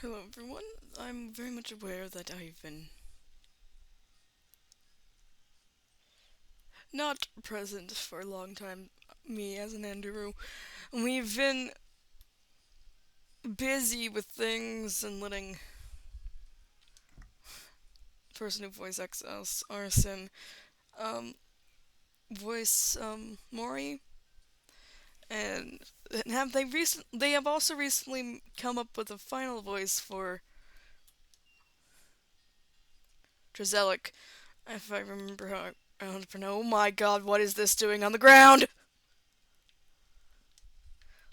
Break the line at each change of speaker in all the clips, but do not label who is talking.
Hello, everyone. I'm very much aware that I've been not present for a long time. Me as an Andrew, we've been busy with things and letting person who voice acts us, Arsene, um, voice Maury, and they have also recently come up with a final voice for Drizelic, if I remember how I don't know. Oh my God, what is this doing on the ground?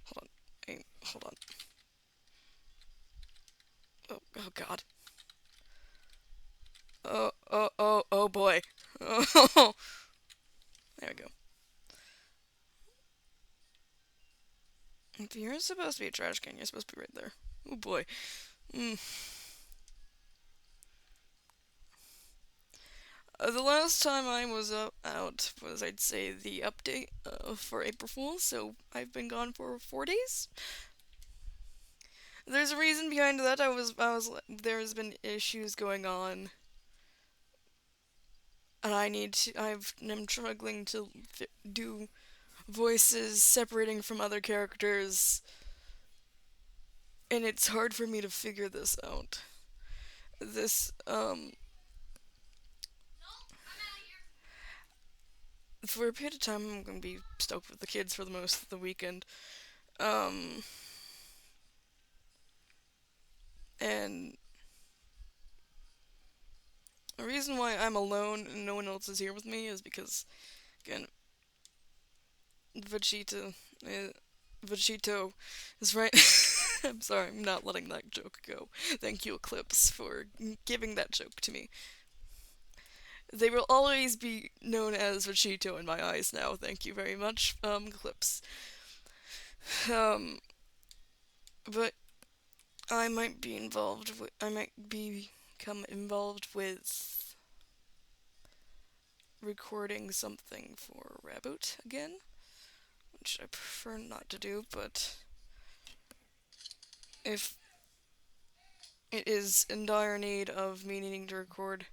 Hold on, hold on. Oh God. Oh boy. Oh, there we go. If you're supposed to be a trash can, you're supposed to be right there. Oh boy. Mm. The last time I was out was, I'd say, the update for April Fool's, so I've been gone for 4 days. There's a reason behind that. There's been issues going on, and I'm struggling to do voices separating from other characters, and it's hard for me to figure this out. This For a period of time, I'm gonna be stoked with the kids for the most of the weekend. Um, and the reason why I'm alone and no one else is here with me is because, again, Vegeta, uh, Vegito is right. I'm sorry, I'm not letting that joke go. Thank you, Eclipse, for giving that joke to me. They will always be known as Vegito in my eyes now. Thank you very much, Eclipse. Um, but I might become involved with recording something for Raboot again, which I prefer not to do, but if it is in dire need of me needing to record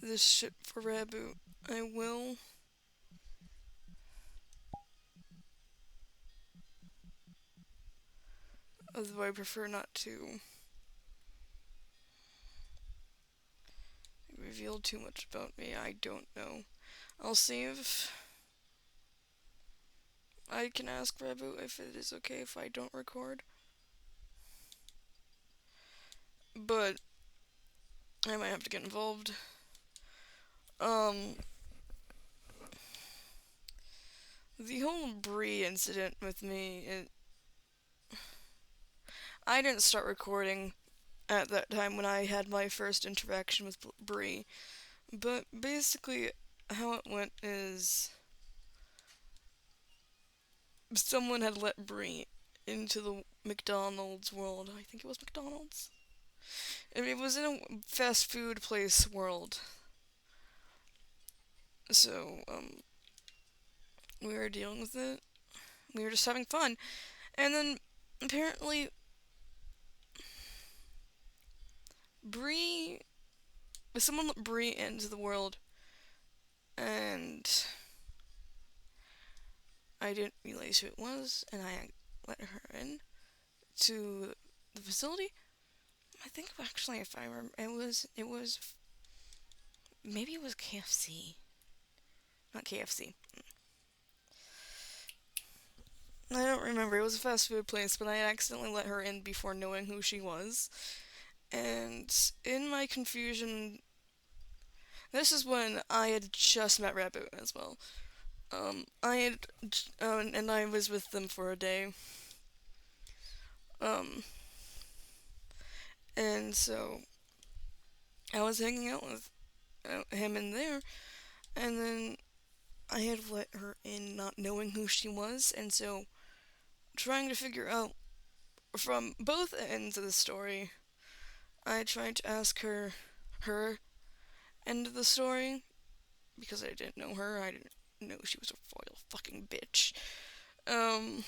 this shit for Raboot, I will. Although I prefer not to reveal too much about me, I don't know. I'll see if I can ask Raboot if it is okay if I don't record. But I might have to get involved. Um, the whole Bree incident with me, I didn't start recording at that time when I had my first interaction with Bree. But basically, how it went is someone had let Bree into the McDonald's world. I think it was McDonald's. It was in a fast food place world. So, we were dealing with it. We were just having fun. And then, apparently, Bree. Someone let Bree into the world, and I didn't realize who it was, and I let her in to the facility. I think actually, if I remember, it was maybe it was KFC, not KFC. I don't remember. It was a fast food place, but I accidentally let her in before knowing who she was. And in my confusion, this is when I had just met Rabbit as well. I had, and I was with them for a day. Um, and so I was hanging out with him in there, and then I had let her in not knowing who she was, and so trying to figure out from both ends of the story, I tried to ask her end of the story because I didn't know her. I didn't know she was a royal fucking bitch. Um,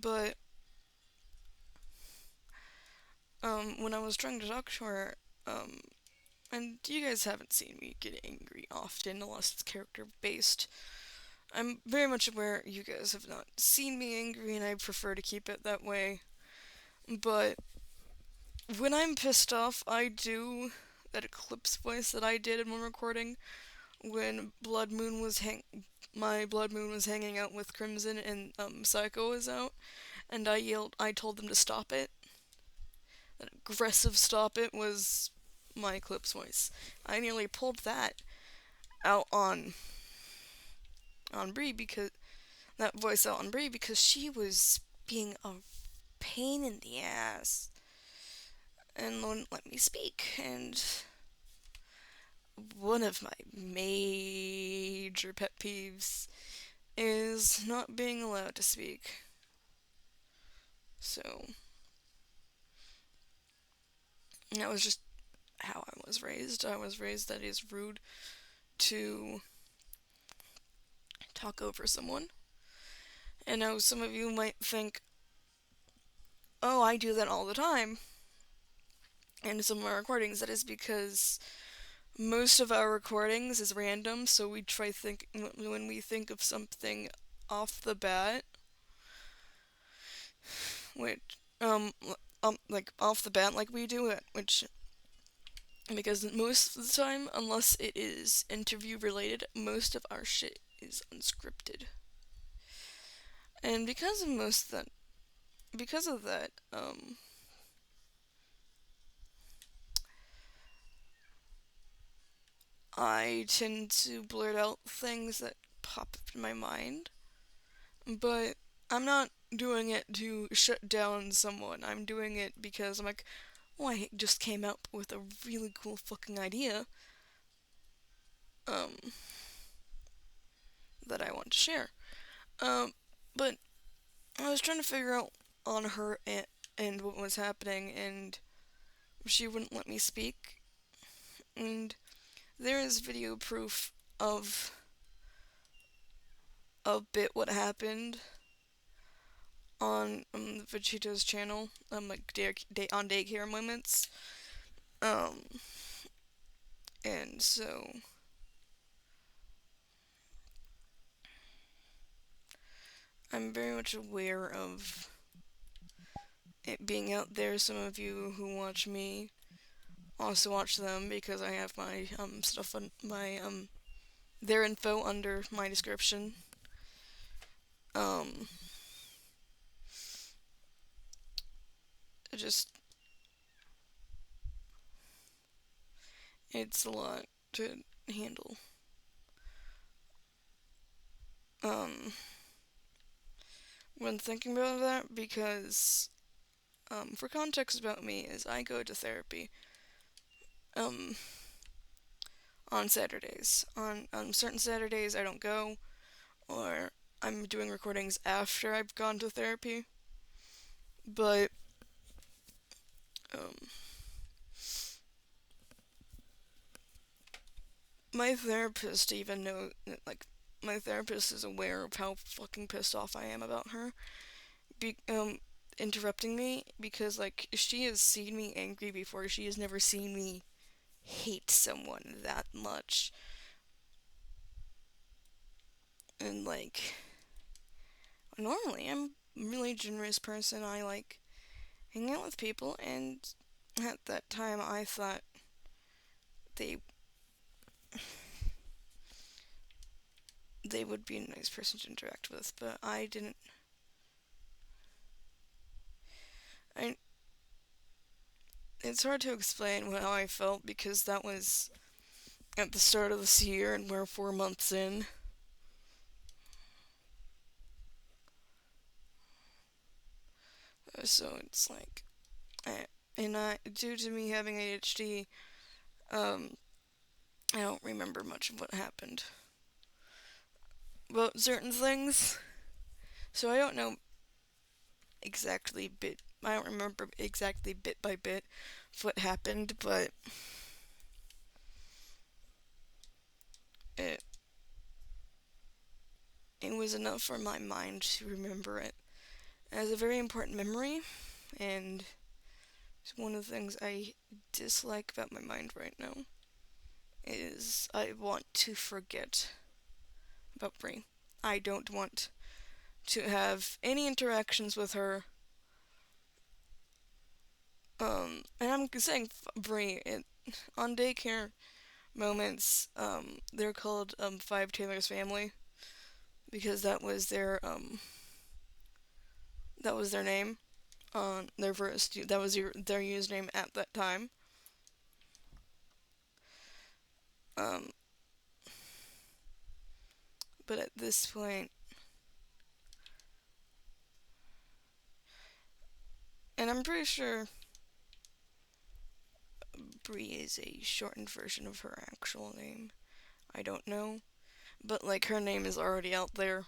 But when I was trying to talk to her, um, and you guys haven't seen me get angry often unless it's character based. I'm very much aware you guys have not seen me angry, and I prefer to keep it that way. But when I'm pissed off, I do that Eclipse voice that I did in one recording when my Blood Moon was hanging out with Crimson and Psycho was out, and I told them to stop it. That aggressive stop it was my Eclipse voice. I nearly pulled that out on Bree because that voice out on Bree because she was being a pain in the ass and wouldn't let me speak. And one of my major pet peeves is not being allowed to speak. So that was just how I was raised. I was raised that it is rude to talk over someone. And now some of you might think, oh, I do that all the time. And some of my recordings, that is because most of our recordings is random, so we try think when we think of something off the bat, which like off the bat, like we do it, which because most of the time, unless it is interview related, most of our shit is unscripted, and because of that, I tend to blurt out things that pop up in my mind, but I'm not doing it to shut down someone. I'm doing it because I'm like, oh, I just came up with a really cool fucking idea um, that I want to share. But I was trying to figure out on her and what was happening, and she wouldn't let me speak. And there is video proof of a bit what happened on Vegeta's channel, like on daycare moments. Um, and so I'm very much aware of it being out there. Some of you who watch me also watch them because I have my stuff on my their info under my description. Um, just it's a lot to handle. Um, when thinking about that, because for context about me, is I go to therapy um on Saturdays. On certain Saturdays, I don't go, or I'm doing recordings after I've gone to therapy. But um, my therapist even knows, like, my therapist is aware of how fucking pissed off I am about her. Be- interrupting me because, like, she has seen me angry before. She has never seen me hate someone that much. And, like, normally I'm a really generous person. I like hanging out with people, and at that time I thought they they would be a nice person to interact with, but I didn't. I It's hard to explain how I felt because that was at the start of this year, and we're 4 months in. So it's like, due to me having ADHD, um, I don't remember much of what happened about certain things. So I don't know exactly bit. I don't remember exactly bit by bit what happened, but it it was enough for my mind to remember it. It has a very important memory, and it's one of the things I dislike about my mind right now is I want to forget about Brie. I don't want to have any interactions with her. And I'm saying Brie on daycare moments. They're called Five Taylor's Family because that was their name on their first. That was their username at that time. Um, but at this point, and I'm pretty sure Brie is a shortened version of her actual name. I don't know, but like her name is already out there.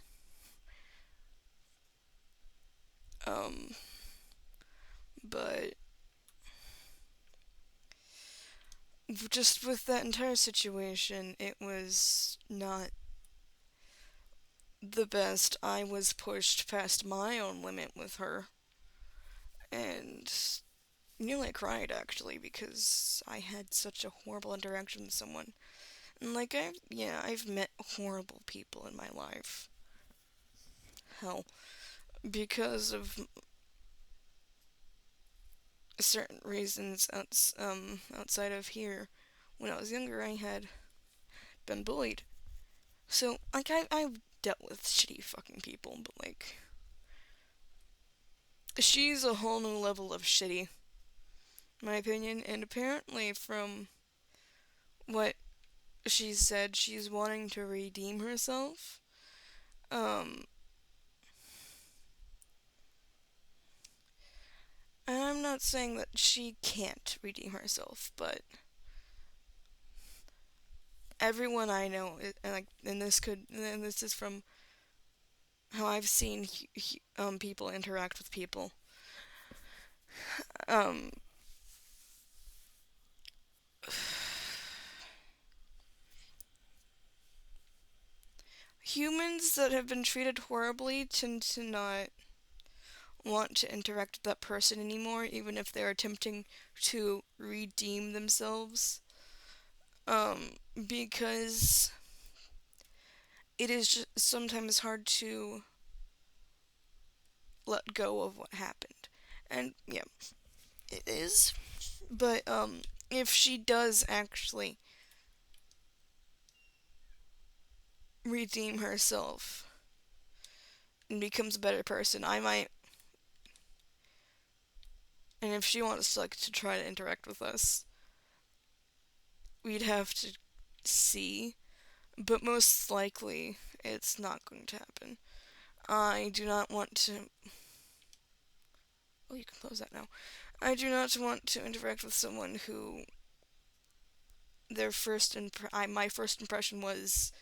Um, but just with that entire situation, it was not the best. I was pushed past my own limit with her, and nearly cried actually because I had such a horrible interaction with someone. And like I've met horrible people in my life. Hell, because of certain reasons outside of here. When I was younger, I had been bullied. So like I've dealt with shitty fucking people, but like she's a whole new level of shitty, in my opinion. And apparently, from what she said, she's wanting to redeem herself. Um, I'm not saying that she can't redeem herself, but everyone I know, and this is from how I've seen people interact with people. Um, Humans that have been treated horribly tend to not want to interact with that person anymore, even if they're attempting to redeem themselves. Because it is just sometimes hard to let go of what happened. And yeah, it is. But if she does actually redeem herself and becomes a better person, I might. And if she wants like to try to interact with us, we'd have to see. But most likely, it's not going to happen. I do not want to. Oh, you can close that now. I do not want to interact with someone who my first impression was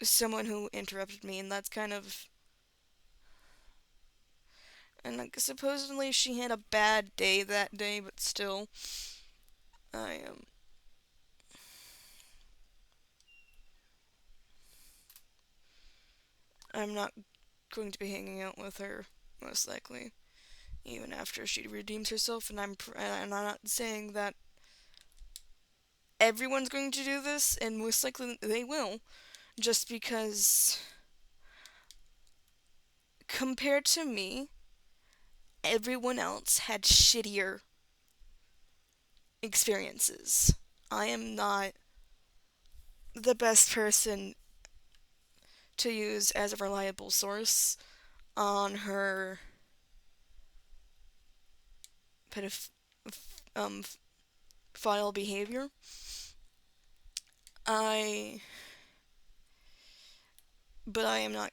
someone who interrupted me, and that's kind of. And like, supposedly she had a bad day that day, but still, I am. I'm not going to be hanging out with her most likely, even after she redeems herself. And I'm not saying that everyone's going to do this, and most likely they will, just because compared to me, everyone else had shittier experiences. I am not the best person to use as a reliable source on her pedoph- um, file behavior. I, but I am not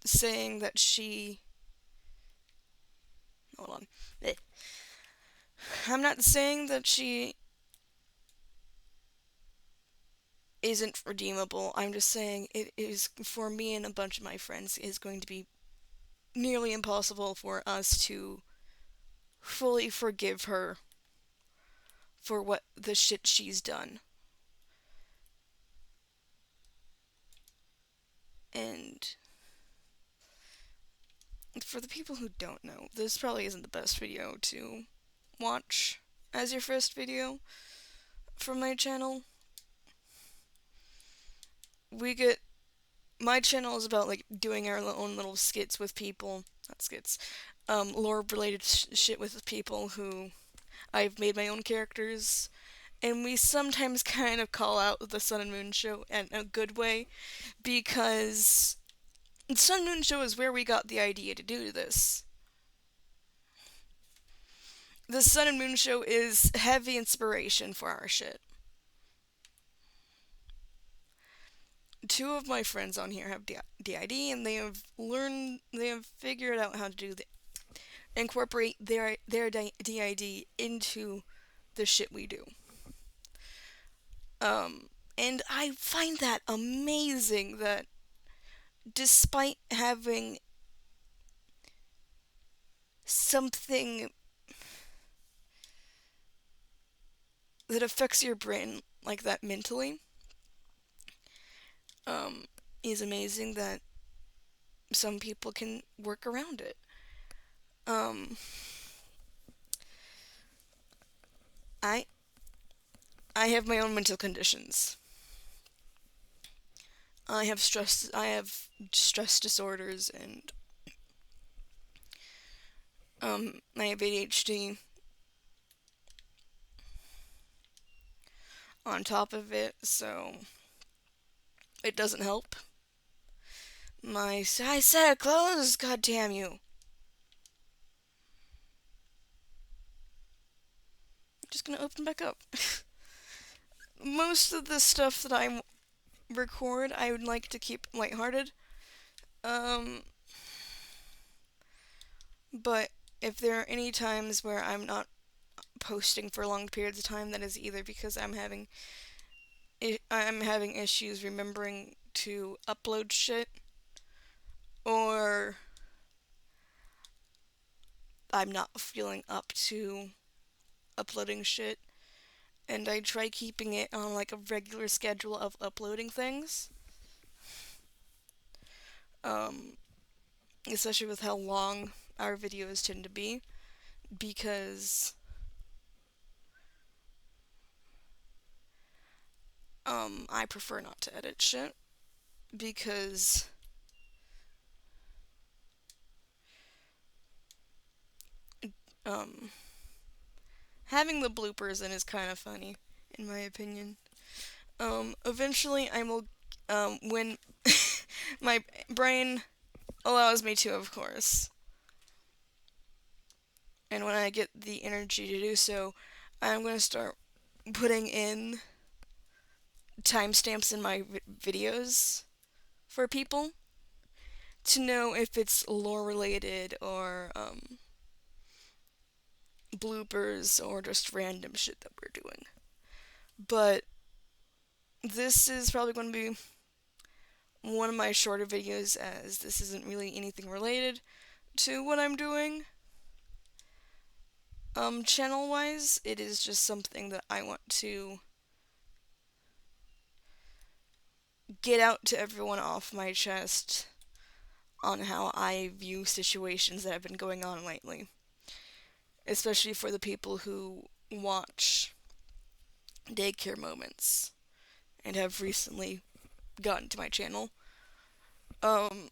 saying that she. Hold on. I'm not saying that she isn't redeemable. I'm just saying it is for me and a bunch of my friends is going to be nearly impossible for us to fully forgive her for what the shit she's done. And For the people who don't know, this probably isn't the best video to watch as your first video from my channel. We get My channel is about like doing our own little skits with people, not skits, lore related shit with people who I've made my own characters, and we sometimes kind of call out the Sun and Moon show in a good way because the Sun and Moon show is where we got the idea to do this. The Sun and Moon show is heavy inspiration for our shit. Two of my friends on here have DID, and they have figured out how to incorporate their DID into the shit we do. And I find that amazing that despite having something that affects your brain like that mentally, um, is amazing that some people can work around it. Um, I I have my own mental conditions. I have stress disorders, and I have ADHD on top of it, so it doesn't help. I said close, god damn you. I'm just gonna open back up. Most of the stuff that I record, I would like to keep lighthearted. Um, but if there are any times where I'm not posting for long periods of time, that is either because I'm having issues remembering to upload shit, or I'm not feeling up to uploading shit, and I try keeping it on like a regular schedule of uploading things. Um, Especially with how long our videos tend to be, because I prefer not to edit shit because um having the bloopers in is kind of funny in my opinion. Eventually I will when my brain allows me to, of course. And when I get the energy to do so, I'm going to start putting in timestamps in my videos for people to know if it's lore related or bloopers or just random shit that we're doing. But this is probably going to be one of my shorter videos, as this isn't really anything related to what I'm doing. Channel wise, it is just something that I want to get out to everyone off my chest on how I view situations that have been going on lately. Especially for the people who watch daycare moments and have recently gotten to my channel. Um,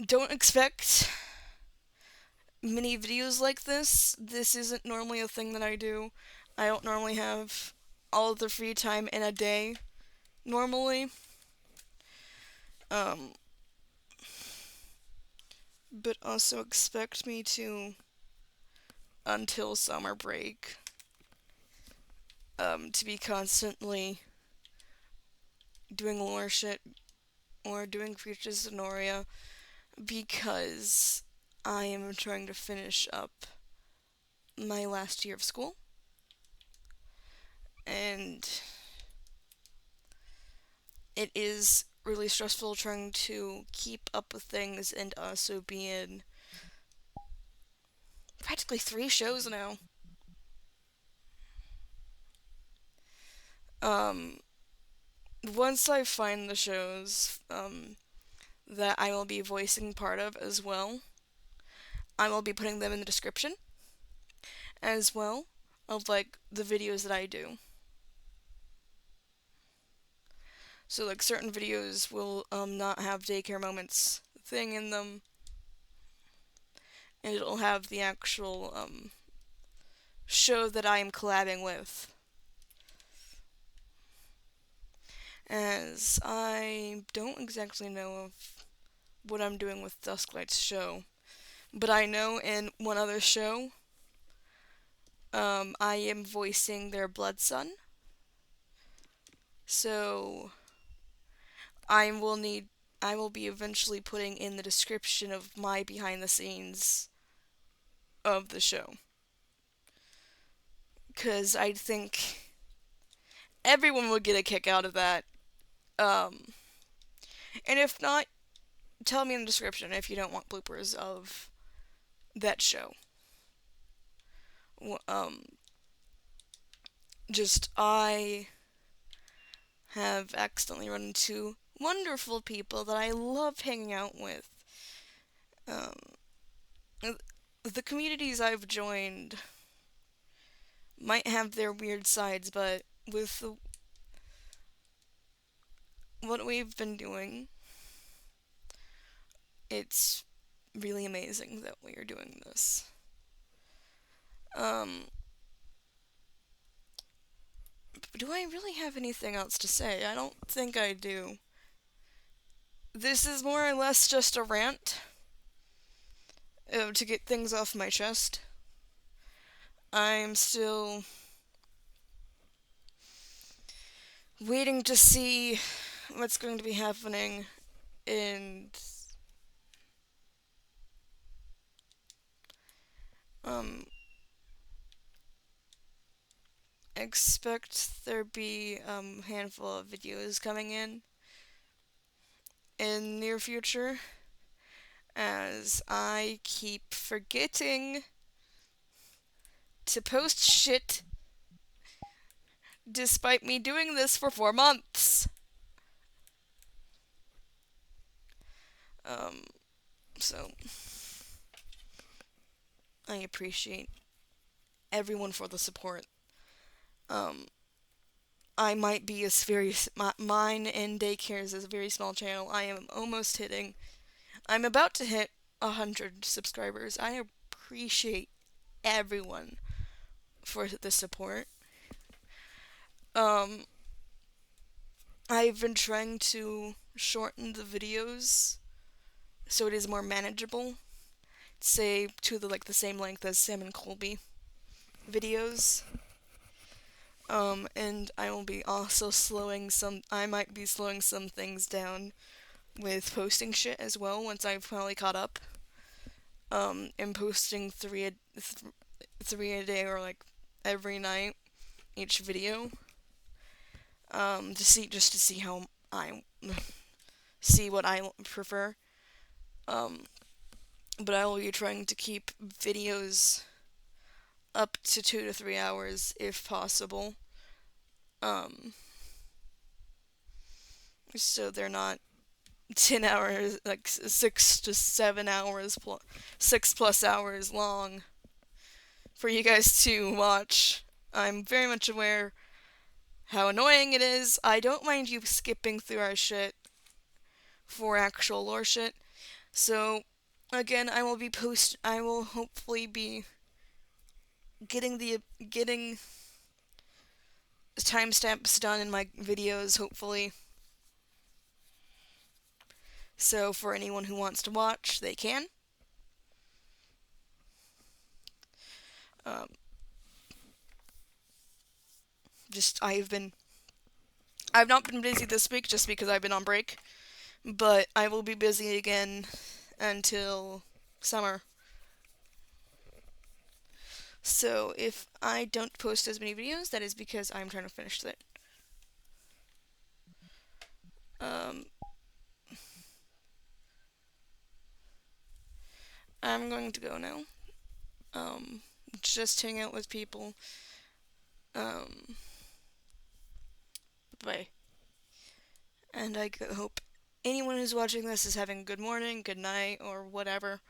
don't expect many videos like this. This isn't normally a thing that I do. I don't normally have all of the free time in a day, normally. Um, but also expect me to, until summer break, to be constantly doing lore shit or doing Creatures of Noria, because I am trying to finish up my last year of school. And it is really stressful trying to keep up with things and also be in practically 3 shows now. Um, Once I find the shows that I will be voicing part of as well, I will be putting them in the description as well of like the videos that I do. So like certain videos will not have daycare moments thing in them, and it'll have the actual show that I am collabing with. As I don't exactly know of what I'm doing with Dusklight's show, but I know in one other show, I am voicing their blood son. So I will be eventually putting in the description of my behind the scenes of the show. Because I think everyone would get a kick out of that. Um, and if not, tell me in the description if you don't want bloopers of that show. Um, just I have accidentally run into wonderful people that I love hanging out with. Um, the communities I've joined might have their weird sides, but with what we've been doing, it's really amazing that we are doing this. Um, do I really have anything else to say? I don't think I do. This is more or less just a rant to get things off my chest. I'm still waiting to see what's going to be happening, and um, expect there be handful of videos coming in near future, as I keep forgetting to post shit despite me doing this for 4 months. Um, so I appreciate everyone for the support. Um, I might be mine and daycare's is a very small channel. I am almost hitting. I'm about to hit 100 subscribers. I appreciate everyone for the support. Um, I've been trying to shorten the videos so it is more manageable. Say to the same length as Sam and Colby videos. And I will be also I might be slowing some things down with posting shit as well once I've finally caught up. And posting three a day or like every night each video. To see how I see what I prefer. Um, but I will be trying to keep videos up to 2 to 3 hours if possible. Um, so they're not 10 hours, like 6 to 7 hours, 6+ hours long for you guys to watch. I'm very much aware how annoying it is. I don't mind you skipping through our shit for actual lore shit. So, again, I will hopefully be getting timestamps done in my videos, hopefully. So for anyone who wants to watch, they can. Um, just I've not been busy this week just because I've been on break, but I will be busy again until summer. So if I don't post as many videos, that is because I'm trying to finish it. Um, I'm going to go now. Just hang out with people. Um, bye. And I hope anyone who's watching this is having a good morning, good night, or whatever.